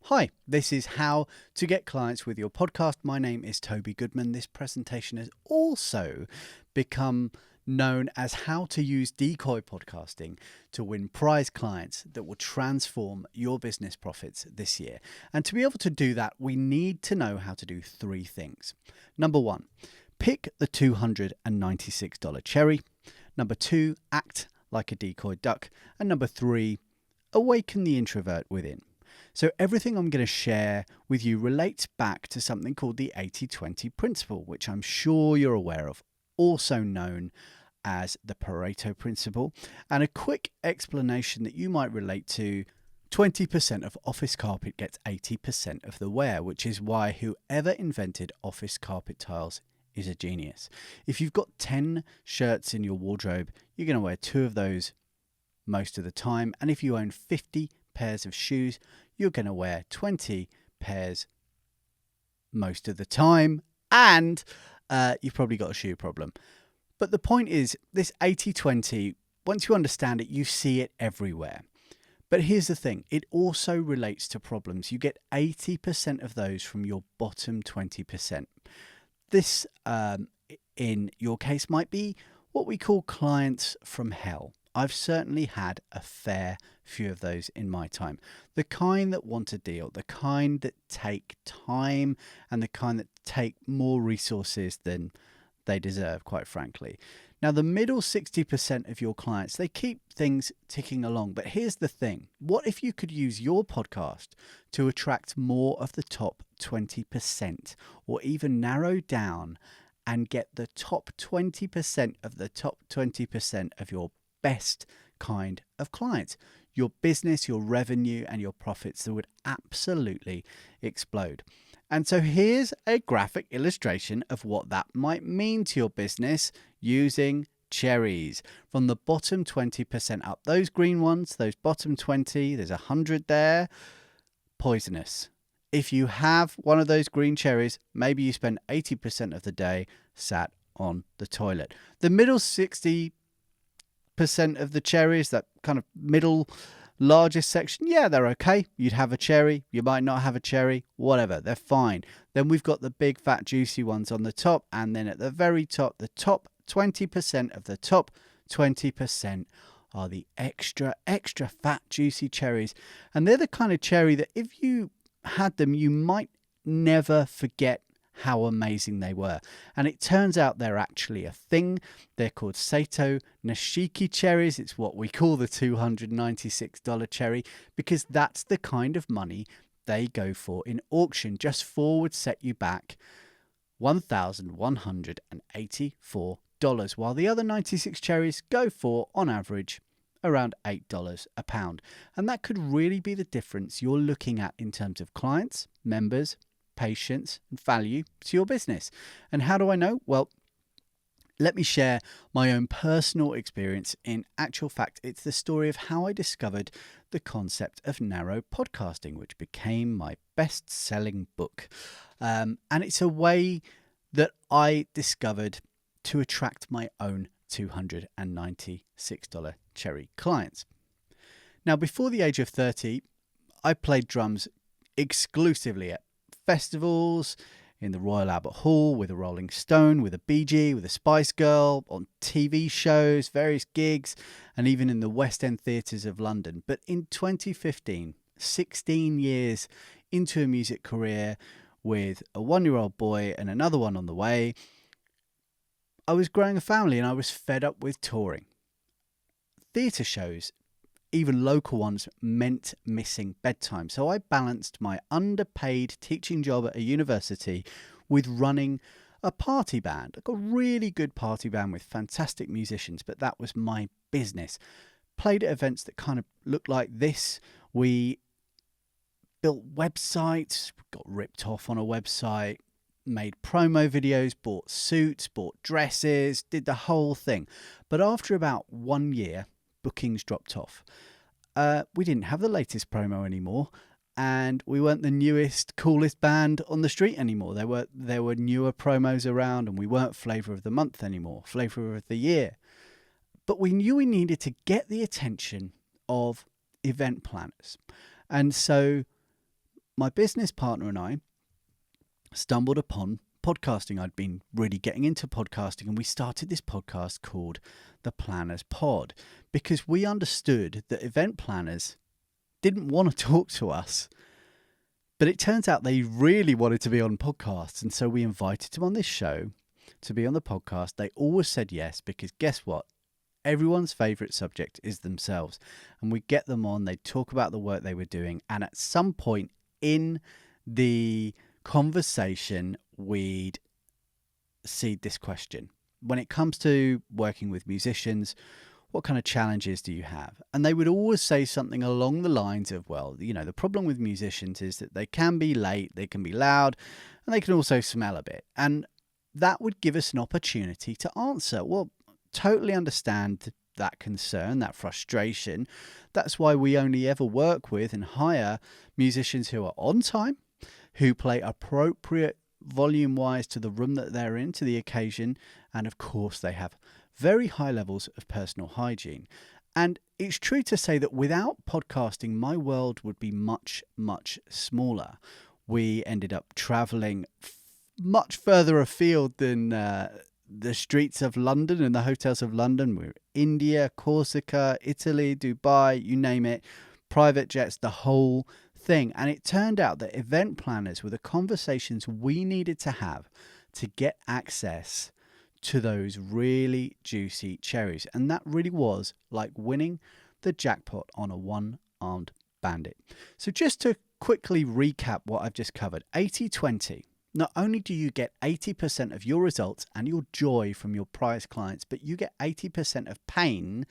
Hi, this is how to get clients with your podcast. My name is Toby Goodman. This presentation has also become known as how to use decoy podcasting to win prize clients that will transform your business profits this year. And to be able to do that, we need to know how to do three things. Number one, pick the $296 cherry. Number two, act like a decoy duck. And number three, awaken the introvert within. So everything I'm going to share with you relates back to something called the 80-20 principle, which I'm sure you're aware of, also known as the Pareto principle. And a quick explanation that you might relate to: 20% of office carpet gets 80% of the wear, which is why whoever invented office carpet tiles is a genius. If you've got 10 shirts in your wardrobe, you're going to wear 2 of those most of the time. And if you own 50 pairs of shoes, you're going to wear 20 pairs most of the time, and you've probably got a shoe problem. But the point is, this 80-20, once you understand it, you see it everywhere. But here's the thing, it also relates to problems. You get 80% of those from your bottom 20%. This, in your case, might be what we call clients from hell. I've certainly had a fair few of those in my time. The kind that want a deal, the kind that take time, and the kind that take more resources than they deserve, quite frankly. Now, the middle 60% of your clients, they keep things ticking along. But here's the thing. What if you could use your podcast to attract more of the top 20%, or even narrow down and get the top 20% of the top 20% of your best kind of clients? Your business, your revenue, and your profits that would absolutely explode. And so here's a graphic illustration of what that might mean to your business using cherries. From the bottom 20% up, those green ones, those bottom 20, there's 100 there, poisonous. If you have one of those green cherries, maybe you spend 80% of the day sat on the toilet. The middle 60% of the cherries, that kind of middle largest section, yeah, they're okay. You'd have a cherry, you might not have a cherry, whatever, they're fine. Then we've got the big fat juicy ones on the top, and then at the very top, the top 20% of the top 20% are the extra fat juicy cherries. And they're the kind of cherry that if you had them, you might never forget how amazing they were. And it turns out they're actually a thing. They're called Sato Nishiki cherries. It's what we call the $296 cherry, because that's the kind of money they go for in auction. Just 4 would set you back $1,184, while the other 96 cherries go for, on average, around $8 a pound. And that could really be the difference you're looking at in terms of clients, members, patience, and value to your business. And how do I know? Well, let me share my own personal experience. In actual fact, it's the story of how I discovered the concept of narrow podcasting, which became my best-selling book. And it's a way that I discovered to attract my own $296 cherry clients. Now, before the age of 30, I played drums exclusively at festivals, in the Royal Albert Hall, with a Rolling Stone, with a Bee Gee, with a Spice Girl, on TV shows, various gigs, and even in the West End theatres of London. But in 2015, 16 years into a music career with a 1-year-old boy and another one on the way, I was growing a family and I was fed up with touring. Theatre shows, even local ones, meant missing bedtime. So I balanced my underpaid teaching job at a university with running a party band. I got a really good party band with fantastic musicians, but that was my business. Played at events that kind of looked like this. We built websites, got ripped off on a website, made promo videos, bought suits, bought dresses, did the whole thing. But after about 1 year, bookings dropped off. We didn't have the latest promo anymore, and we weren't the newest, coolest band on the street anymore. There were newer promos around, and we weren't Flavour of the Month anymore, Flavour of the Year. But we knew we needed to get the attention of event planners. And so my business partner and I stumbled upon podcasting. I'd been really getting into podcasting, and we started this podcast called The Planners Pod because we understood that event planners didn't want to talk to us, but it turns out they really wanted to be on podcasts. And so we invited them on this show to be on the podcast. They always said yes, because guess what? Everyone's favourite subject is themselves. And we get them on, they talk about the work they were doing. And at some point in the conversation, we'd seed this question. When it comes to working with musicians, what kind of challenges do you have? And they would always say something along the lines of, well, the problem with musicians is that they can be late, they can be loud, and they can also smell a bit. And that would give us an opportunity to answer, well, totally understand that concern, that frustration. That's why we only ever work with and hire musicians who are on time, who play appropriate volume-wise to the room that they're in, to the occasion, and of course they have very high levels of personal hygiene. And it's true to say that without podcasting, my world would be much, much smaller. We ended up traveling much further afield than the streets of London and the hotels of London. We were India, Corsica, Italy, Dubai, you name it, private jets, the whole thing. And it turned out that event planners were the conversations we needed to have to get access to those really juicy cherries. And that really was like winning the jackpot on a one-armed bandit. So just to quickly recap what I've just covered, 80-20. Not only do you get 80% of your results and your joy from your prize clients, but you get 80% of pain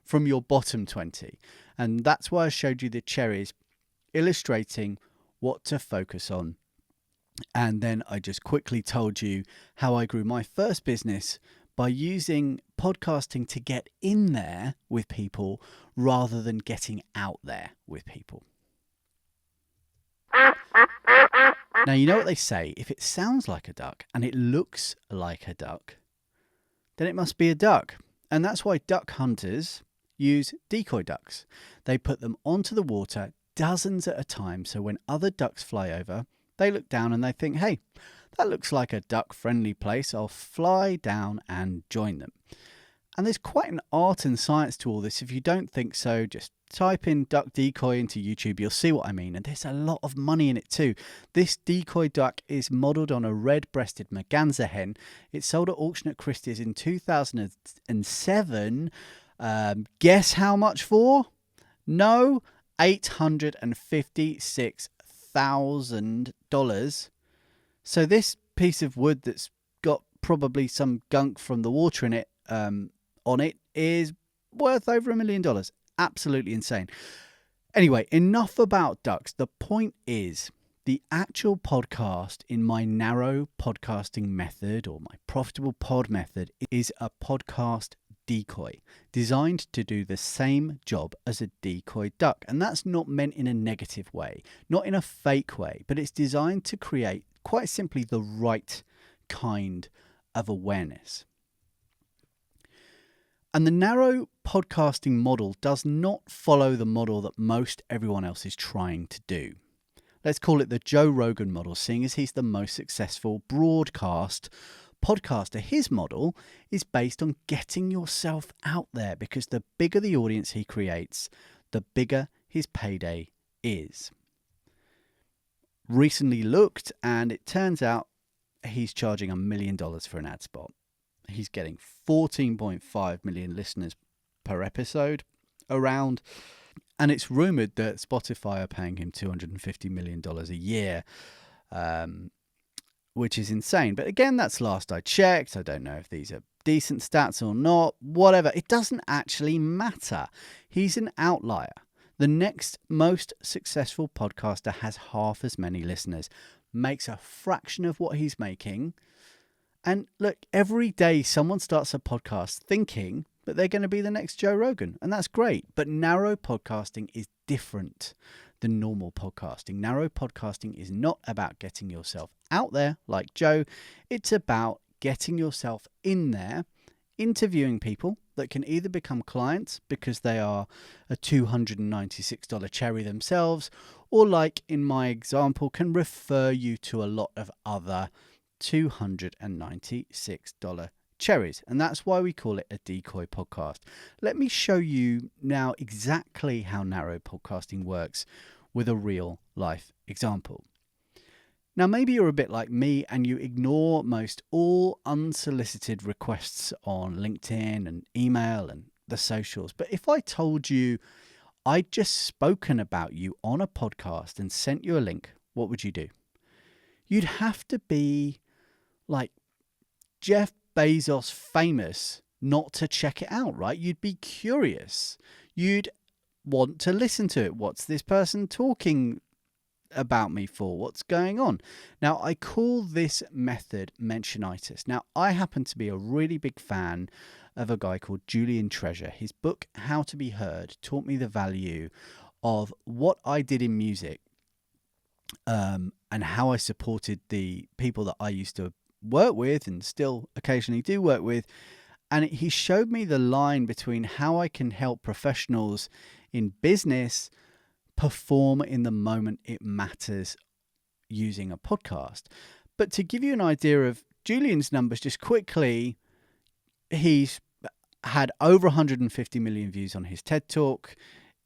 from your bottom 20. And that's why I showed you the cherries, illustrating what to focus on. And then I just quickly told you how I grew my first business by using podcasting to get in there with people rather than getting out there with people. Now, you know what they say, if it sounds like a duck and it looks like a duck, then it must be a duck. And that's why duck hunters use decoy ducks. They put them onto the water dozens at a time, so when other ducks fly over, they look down and they think, hey, that looks like a duck-friendly place. I'll fly down and join them. And there's quite an art and science to all this. If you don't think so, just type in duck decoy into YouTube. You'll see what I mean. And there's a lot of money in it too. This decoy duck is modelled on a red-breasted merganser hen. It sold at auction at Christie's in 2007. Guess how much for? No, $856,000. So this piece of wood that's got probably some gunk from the water in it on it is worth over $1 million. Absolutely insane. Anyway, enough about ducks. The point is, the actual podcast in my narrow podcasting method, or my profitable pod method, is a podcast decoy designed to do the same job as a decoy duck. And that's not meant in a negative way, not in a fake way, but it's designed to create, quite simply, the right kind of awareness. And the narrow podcasting model does not follow the model that most everyone else is trying to do. Let's call it the Joe Rogan model, seeing as he's the most successful broadcast podcaster. His model is based on getting yourself out there, because the bigger the audience he creates, the bigger his payday is. Recently looked, and it turns out he's charging $1 million for an ad spot. He's getting 14.5 million listeners per episode around. And it's rumoured that Spotify are paying him $250 million a year, which is insane. But again, that's last I checked. I don't know if these are decent stats or not. Whatever. It doesn't actually matter. He's an outlier. The next most successful podcaster has half as many listeners, makes a fraction of what he's making. And look, every day someone starts a podcast thinking that they're going to be the next Joe Rogan. And that's great. But narrow podcasting is different than normal podcasting. Narrow podcasting is not about getting yourself out there like Joe. It's about getting yourself in there, interviewing people that can either become clients because they are a $296 cherry themselves, or like in my example, can refer you to a lot of other $296 cherries. And that's why we call it a decoy podcast. Let me show you now exactly how narrow podcasting works with a real life example. Now, maybe you're a bit like me and you ignore most all unsolicited requests on LinkedIn and email and the socials. But if I told you I'd just spoken about you on a podcast and sent you a link, what would you do? You'd have to be like Jeff Bezos famous not to check it out, right? You'd be curious. You'd want to listen to it. What's this person talking about me for? What's going on? Now, I call this method mentionitis. Now, I happen to be a really big fan of a guy called Julian Treasure. His book, How to Be Heard, taught me the value of what I did in music and how I supported the people that I used to work with and still occasionally do work with. And he showed me the line between how I can help professionals in business perform in the moment it matters using a podcast. But to give you an idea of Julian's numbers, just quickly, he's had over 150 million views on his TED Talk.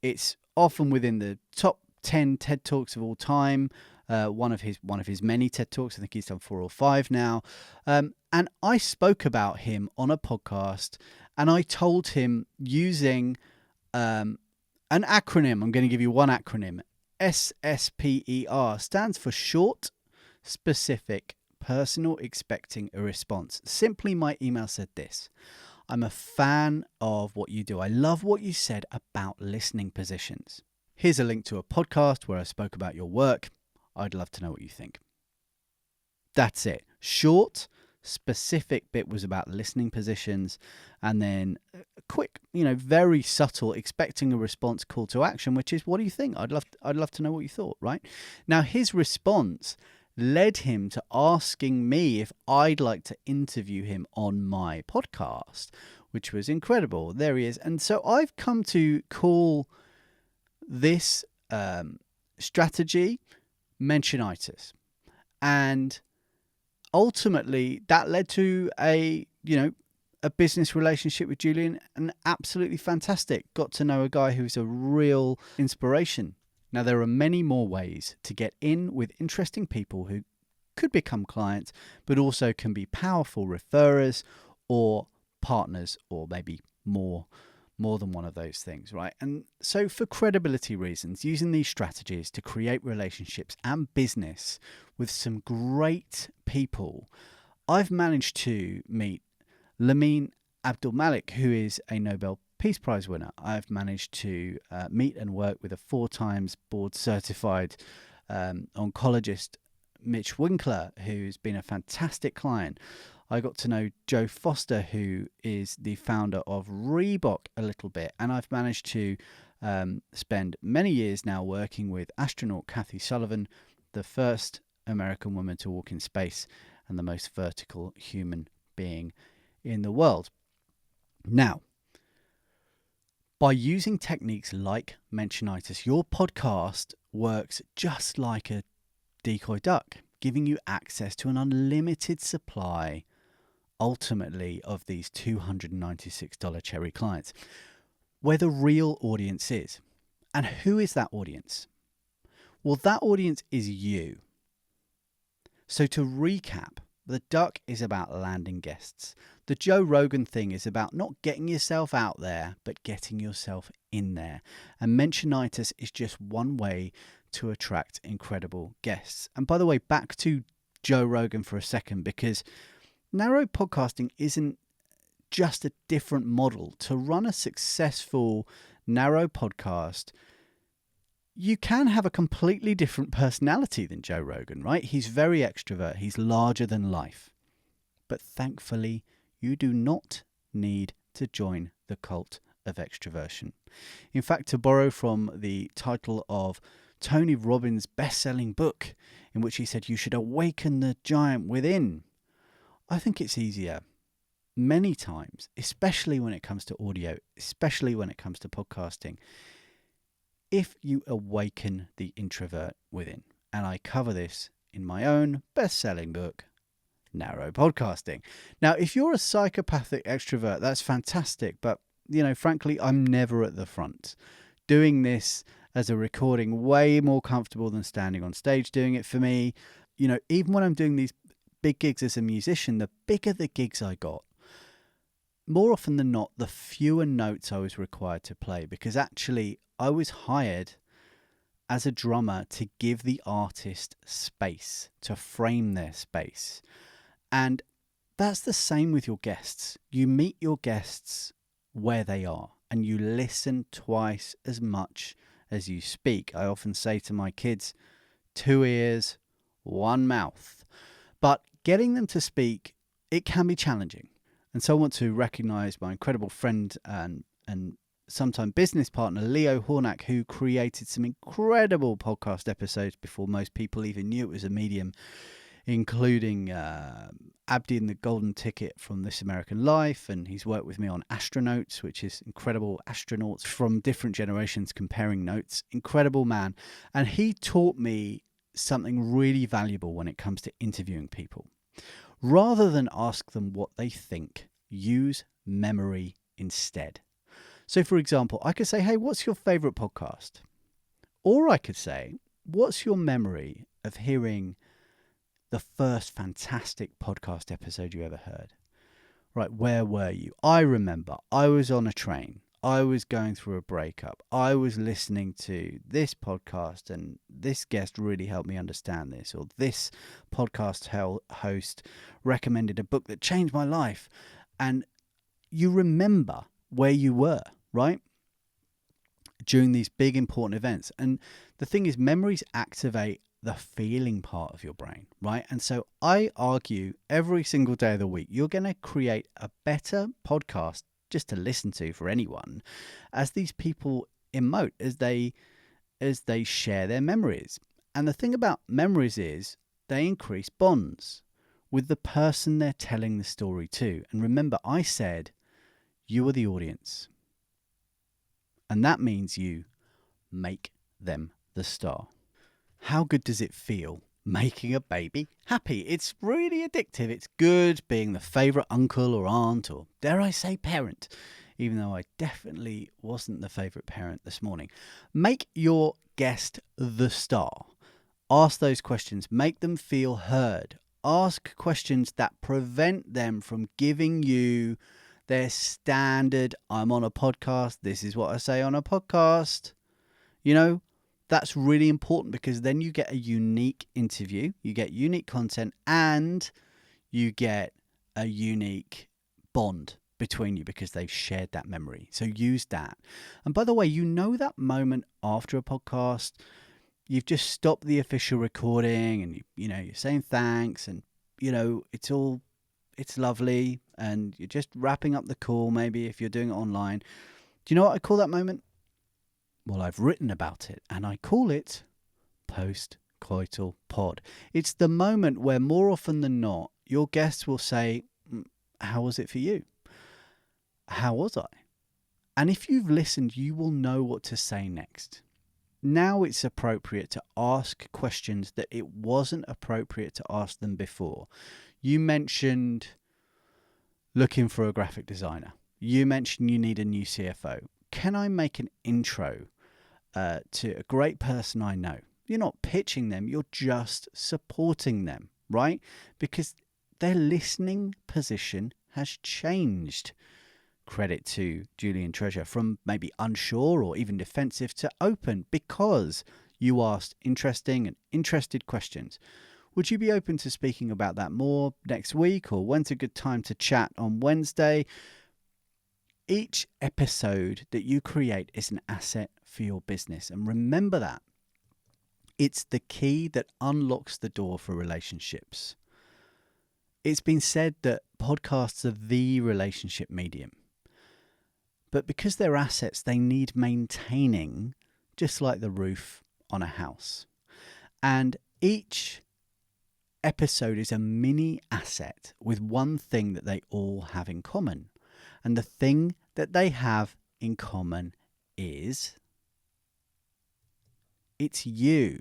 It's often within the top 10 TED Talks of all time. One of his many TED Talks. I think he's done 4 or 5 now. And I spoke about him on a podcast, and I told him using an acronym. I'm going to give you one acronym. SSPER stands for short, specific, personal, expecting a response. Simply, my email said this: I'm a fan of what you do. I love what you said about listening positions. Here's a link to a podcast where I spoke about your work. I'd love to know what you think. That's it. Short, specific bit was about listening positions, and then a quick, very subtle, expecting a response call to action, which is, what do you think? I'd love to know what you thought, right? Now, his response led him to asking me if I'd like to interview him on my podcast, which was incredible. There he is. And so I've come to call this strategy mentionitis. And ultimately that led to a business relationship with Julian, and absolutely fantastic. Got to know a guy who's a real inspiration. Now, there are many more ways to get in with interesting people who could become clients, but also can be powerful referrers or partners, or maybe more than one of those things, right? And so for credibility reasons, using these strategies to create relationships and business with some great people, I've managed to meet Lamine Abdulmalik, who is a Nobel Peace Prize winner. I've managed to meet and work with a 4 times board certified oncologist, Mitch Winkler, who's been a fantastic client. I got to know Joe Foster, who is the founder of Reebok, a little bit, and I've managed to spend many years now working with astronaut Kathy Sullivan, the first American woman to walk in space and the most vertical human being in the world. Now, by using techniques like mentionitis, your podcast works just like a decoy duck, giving you access to an unlimited supply, ultimately, of these $296 cherry clients, where the real audience is. And who is that audience? Well, that audience is you. So to recap, the duck is about landing guests. The Joe Rogan thing is about not getting yourself out there, but getting yourself in there. And mentionitis is just one way to attract incredible guests. And by the way, back to Joe Rogan for a second, because narrow podcasting isn't just a different model. To run a successful narrow podcast, you can have a completely different personality than Joe Rogan, right? He's very extrovert. He's larger than life. But thankfully, you do not need to join the cult of extroversion. In fact, to borrow from the title of Tony Robbins' best-selling book, in which he said you should awaken the giant within, I think it's easier many times, especially when it comes to audio, especially when it comes to podcasting, if you awaken the introvert within. And I cover this in my own best-selling book, Narrow Podcasting. Now, if you're a psychopathic extrovert, that's fantastic. But, frankly, I'm never at the front. Doing this as a recording, way more comfortable than standing on stage doing it for me. Even when I'm doing these big gigs as a musician, the bigger the gigs I got, more often than not, the fewer notes I was required to play, because actually I was hired as a drummer to give the artist space, to frame their space. And that's the same with your guests. You meet your guests where they are and you listen twice as much as you speak. I often say to my kids, 2 ears, 1 mouth. But getting them to speak, it can be challenging. And so I want to recognise my incredible friend and sometime business partner, Leo Hornack, who created some incredible podcast episodes before most people even knew it was a medium, including Abdi and the Golden Ticket from This American Life. And he's worked with me on Astronauts, which is incredible, astronauts from different generations comparing notes. Incredible man. And he taught me something really valuable when it comes to interviewing people. Rather than ask them what they think, use memory instead. So, for example, I could say, hey, what's your favourite podcast? Or I could say, what's your memory of hearing the first fantastic podcast episode you ever heard? Right, where were you? I remember I was on a train. I was going through a breakup. I was listening to this podcast and this guest really helped me understand this. Or this podcast host recommended a book that changed my life. And you remember where you were, right? During these big important events. And the thing is, memories activate the feeling part of your brain, right? And so I argue every single day of the week, you're going to create a better podcast just to listen to for anyone as these people emote, as they share their memories. And the thing about memories is they increase bonds with the person they're telling the story to. And remember, I said you are the audience. And that means you make them the star. How good does it feel making a baby happy? It's really addictive. It's good being the favourite uncle or aunt, or dare I say parent, even though I definitely wasn't the favourite parent this morning. Make your guest the star. Ask those questions. Make them feel heard. Ask questions that prevent them from giving you their standard, I'm on a podcast, this is what I say on a podcast. That's really important, because then you get a unique interview, you get unique content, and you get a unique bond between you because they've shared that memory. So use that. And by the way, that moment after a podcast, you've just stopped the official recording and you're saying thanks and it's lovely and you're just wrapping up the call, maybe if you're doing it online. Do you know what I call that moment? Well, I've written about it, and I call it post-coital pod. It's the moment where more often than not, your guests will say, how was it for you? How was I? And if you've listened, you will know what to say next. Now it's appropriate to ask questions that it wasn't appropriate to ask them before. You mentioned looking for a graphic designer. You mentioned you need a new CFO. Can I make an intro to a great person I know? You're not pitching them, you're just supporting them, right? Because their listening position has changed. Credit to Julian Treasure, from maybe unsure or even defensive to open, because you asked interesting and interested questions. Would you be open to speaking about that more next week, or when's a good time to chat on Wednesday? Each episode that you create is an asset for your business. And remember that. It's the key that unlocks the door for relationships. It's been said that podcasts are the relationship medium. But because they're assets, they need maintaining, just like the roof on a house. And each episode is a mini asset with one thing that they all have in common. And the thing that they have in common is it's you.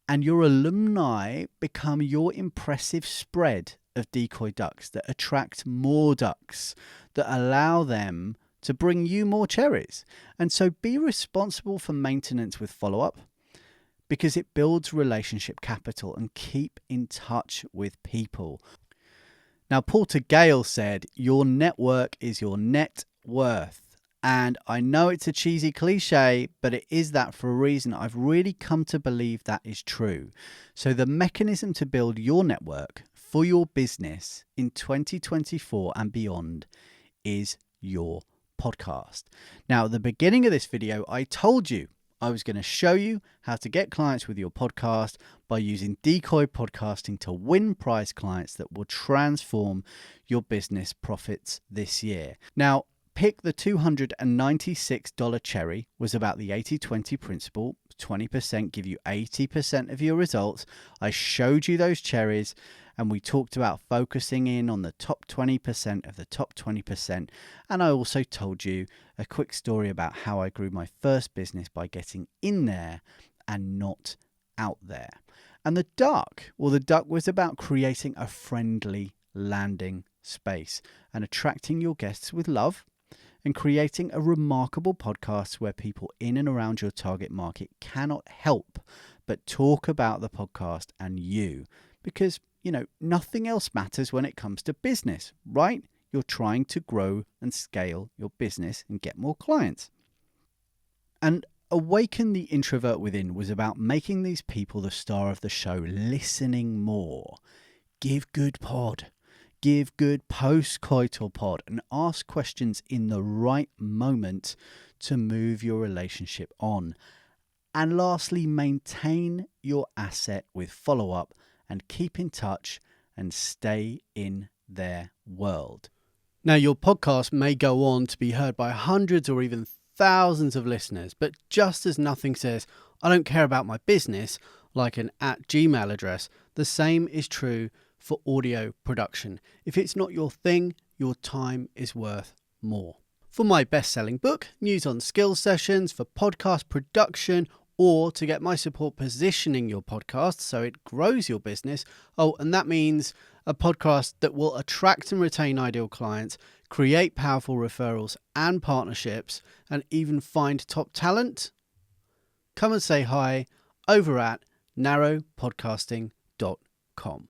And your alumni become your impressive spread of decoy ducks that attract more ducks, that allow them to bring you more cherries. And so be responsible for maintenance with follow-up, because it builds relationship capital, and keep in touch with people. Now, Porter Gale said, your network is your net worth. And I know it's a cheesy cliche, but it is that for a reason. I've really come to believe that is true. So the mechanism to build your network for your business in 2024 and beyond is your podcast. Now, at the beginning of this video, I told you I was going to show you how to get clients with your podcast by using decoy podcasting to win prize clients that will transform your business profits this year. Now, pick the $296 cherry was about the 80-20 principle. 20% give you 80% of your results. I showed you those cherries, and we talked about focusing in on the top 20% of the top 20%. And I also told you a quick story about how I grew my first business by getting in there and not out there. And the duck, well, the duck was about creating a friendly landing space and attracting your guests with love, and creating a remarkable podcast where people in and around your target market cannot help but talk about the podcast and you. Because, nothing else matters when it comes to business, right? You're trying to grow and scale your business and get more clients. And Awaken the Introvert Within was about making these people the star of the show, listening more. Give good pod. Give good post-coital pod, and ask questions in the right moment to move your relationship on. And lastly, maintain your asset with follow-up and keep in touch and stay in their world. Now, your podcast may go on to be heard by hundreds or even thousands of listeners, but just as nothing says, I don't care about my business, like an @Gmail address, the same is true for audio production. If it's not your thing, your time is worth more. For my best-selling book, News on Skills Sessions, for podcast production, or to get my support positioning your podcast so it grows your business. Oh, and that means a podcast that will attract and retain ideal clients, create powerful referrals and partnerships, and even find top talent. Come and say hi over at narrowpodcasting.com.